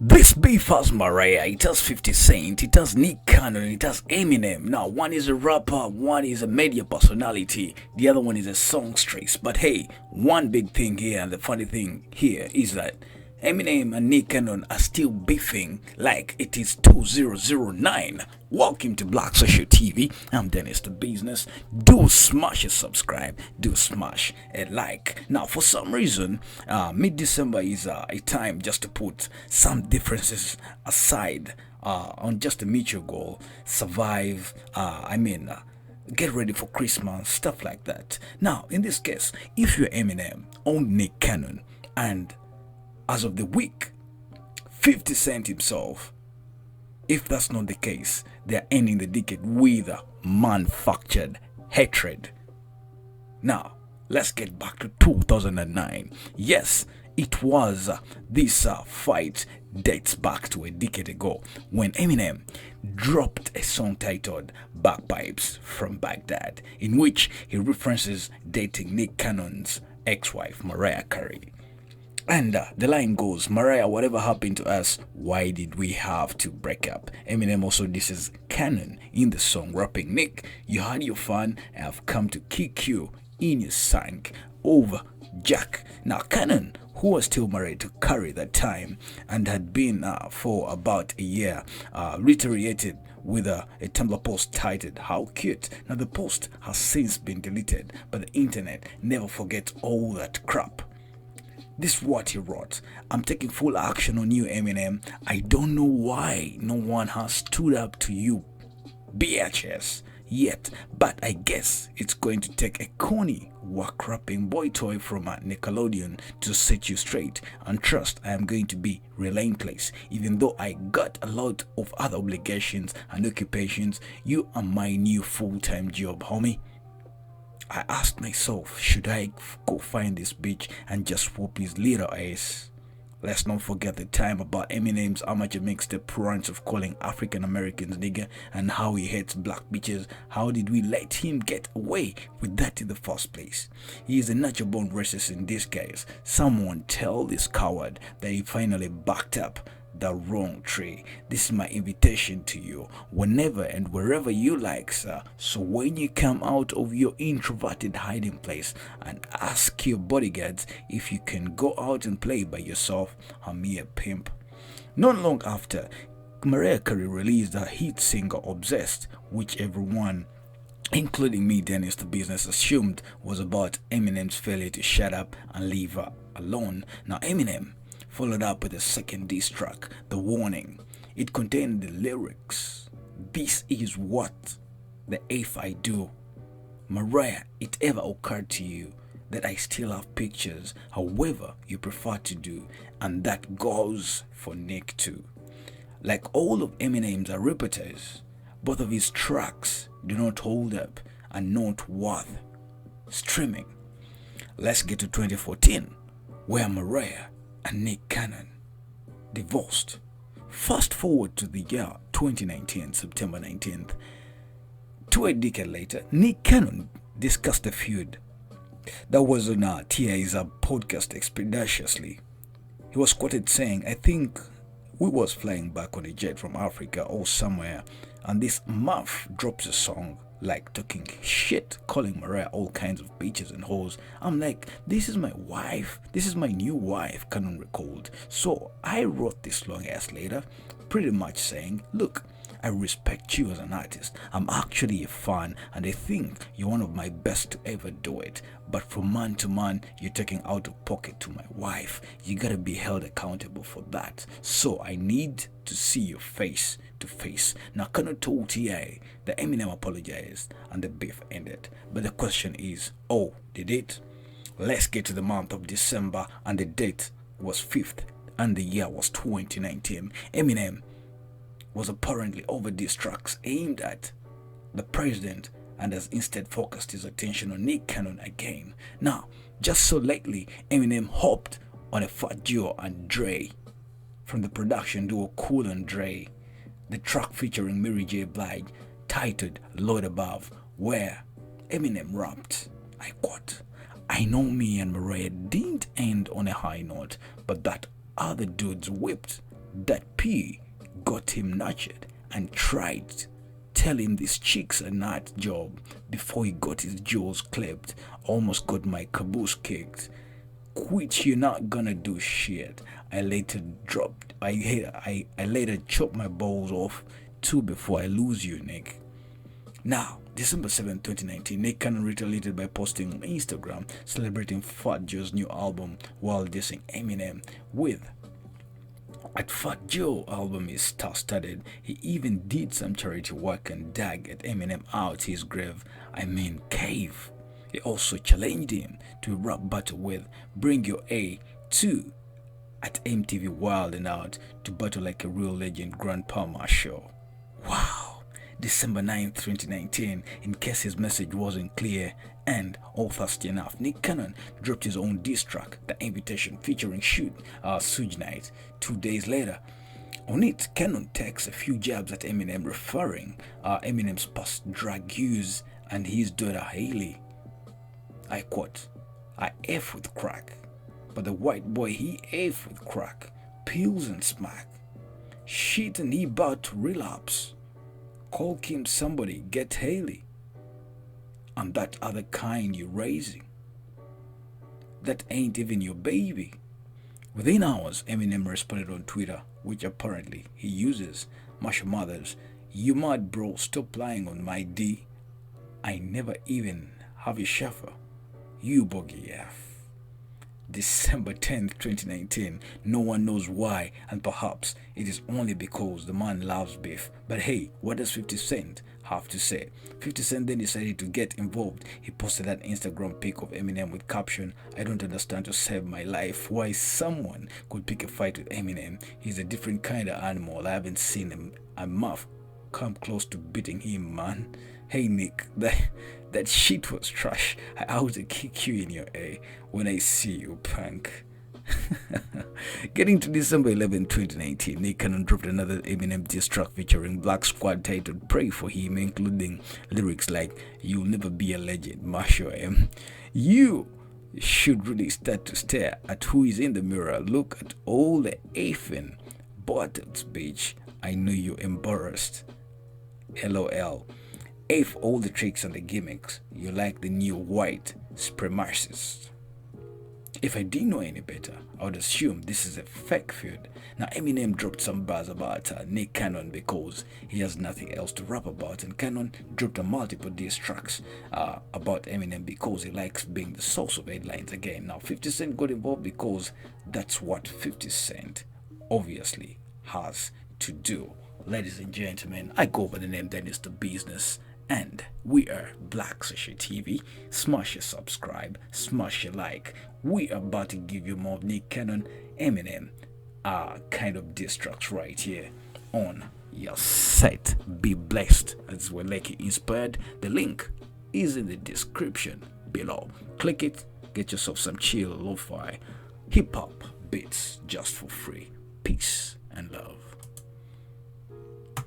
This beef has Mariah, it has 50 Cent, it has Nick Cannon, it has Eminem. Now, one is a rapper, one is a media personality, the other one is a songstress. But hey, one big thing here, and the funny thing here is that Eminem and Nick Cannon are still beefing like it is 2009. Welcome to Black Social TV. I'm Dennis the Business. Do smash a subscribe. Do smash a like. Now, for some reason, mid-December is a time just to put some differences aside on just a mutual goal. Survive. Get ready for Christmas, stuff like that. Now, in this case, if you're Eminem or Nick Cannon, and as of the week, 50 Cent himself, if that's not the case, they're ending the decade with a manufactured hatred. Now, let's get back to 2009. Yes, it was this fight dates back to a decade ago when Eminem dropped a song titled Bagpipes from Baghdad, in which he references dating Nick Cannon's ex-wife, Mariah Carey. And the line goes, Mariah, whatever happened to us? Why did we have to break up? Eminem also disses Cannon in the song, rapping, Nick, you had your fun, I have come to kick you in your sank over Jack. Now, Cannon, who was still married to Carey that time and had been for about a year, reiterated with a Tumblr post titled, How Cute. Now, the post has since been deleted, but the internet never forgets all that crap. This is what he wrote. I'm taking full action on you, Eminem. I don't know why no one has stood up to you, BHS, yet, but I guess it's going to take a corny, whack-rapping boy toy from Nickelodeon to set you straight. And trust, I am going to be relentless. Even though I got a lot of other obligations and occupations, you are my new full-time job, homie. I asked myself, should I go find this bitch and just whoop his little ass? Let's not forget the time about Eminem's amateur mixtape runs of calling African Americans nigger and how he hates black bitches. How did we let him get away with that in the first place? He is a natural born racist in disguise. Someone tell this coward that he finally backed up the wrong tree. This is my invitation to you whenever and wherever you like, sir. So when you come out of your introverted hiding place and ask your bodyguards if you can go out and play by yourself, I'm here, pimp. Not long after, Mariah Carey released her hit single Obsessed, which everyone, including me, Dennis the Business, assumed was about Eminem's failure to shut up and leave her alone. Now, Eminem followed up with a second diss track, The Warning. It contained the lyrics, this is what the if I do. Mariah, it ever occurred to you that I still have pictures, however you prefer to do, and that goes for Nick too. Like all of Eminem's repertoires, both of his tracks do not hold up and not worth streaming. Let's get to 2014, where Mariah and Nick Cannon divorced. Fast forward to the year 2019, September 19th. To a decade later, Nick Cannon discussed a feud that was on TI's podcast expeditiously. He was quoted saying, I think we was flying back on a jet from Africa or somewhere, and this muff drops a song like talking shit, calling Mariah all kinds of bitches and hoes. I'm like, this is my wife, this is my new wife, Cannon recalled. So I wrote this long ass letter, pretty much saying, look, I respect you as an artist. I'm actually a fan and I think you're one of my best to ever do it. But from man to man, you're taking out of pocket to my wife. You gotta be held accountable for that. So I need to see your face to face. Now, Cannon told T.I. that Eminem apologized and the beef ended. But the question is, oh, did it? Let's get to the month of December, and the date was 5th and the year was 2019. Eminem was apparently over diss tracks aimed at the president and has instead focused his attention on Nick Cannon again. Now, just so lately, Eminem hopped on a Fat Joe and Dre from the production duo Cool and Dre, the track featuring Mary J. Blige titled Lord Above, where Eminem rapped, I quote, I know me and Mariah didn't end on a high note, but that other dudes whipped That P got him nurtured and tried. Tell him these chicks are not job before he got his jaws clipped. Almost got my caboose kicked. Quit, you're not gonna do shit. I later dropped. I later chopped my balls off too before I lose you, Nick. Now, December 7, 2019, Nick Cannon retaliated by posting on Instagram celebrating Fat Joe's new album while dissing Eminem with at Fat Joe album is star-studded. He even did some charity work and dug at Eminem out his grave, cave. He also challenged him to a rap battle with Bring Your A2 at MTV Wild and Out to battle like a real legend Grandpa Marshall. Wow. December 9th, 2019, in case his message wasn't clear and all thirsty enough, Nick Cannon dropped his own diss track, The Invitation, featuring Suge Knight. 2 days later, on it, Cannon takes a few jabs at Eminem, referring Eminem's past drug use and his daughter Hailey. I quote, I F with crack, but the white boy he F with crack, pills and smack. Shit and he about to relapse. Call Kim somebody, get Hailey. I'm that other kind you're raising. That ain't even your baby. Within hours, Eminem responded on Twitter, which apparently he uses. Marshall Mathers, you mad bro, stop lying on my D. I never even have a chauffeur. You bogey F. December 10th, 2019. No one knows why, and perhaps it is only because the man loves beef. But hey, what does 50 Cent have to say? 50 Cent then decided to get involved. He posted an Instagram pic of Eminem with caption, I don't understand to save my life why someone could pick a fight with Eminem. He's a different kind of animal. I haven't seen a muff come close to beating him, man. Hey Nick, that shit was trash. I ought to kick you in your A when I see you, punk. Getting to December 11, 2019, Nick Cannon dropped another Eminem diss track featuring Black Squad titled Pray For Him, including lyrics like, You'll never be a legend, Marshall M. You should really start to stare at who is in the mirror. Look at all the effing buttons, bitch. I know you're embarrassed. LOL. F all the tricks and the gimmicks. You like the new white supremacist. If I didn't know any better, I would assume this is a fake feud. Now Eminem dropped some bars about Nick Cannon because he has nothing else to rap about, and Cannon dropped a multiple diss tracks about Eminem because he likes being the source of headlines again. Now 50 Cent got involved because that's what 50 Cent obviously has to do. Ladies and gentlemen, I go by the name Dennis the Business, and we are Black Session TV. Smash your subscribe, smash your like. We are about to give you more of Nick Cannon, Eminem, kind of diss tracks right here on your set. Be blessed as we're like inspired. The link is in the description below. Click it, get yourself some chill lo-fi hip-hop beats just for free. Peace and love.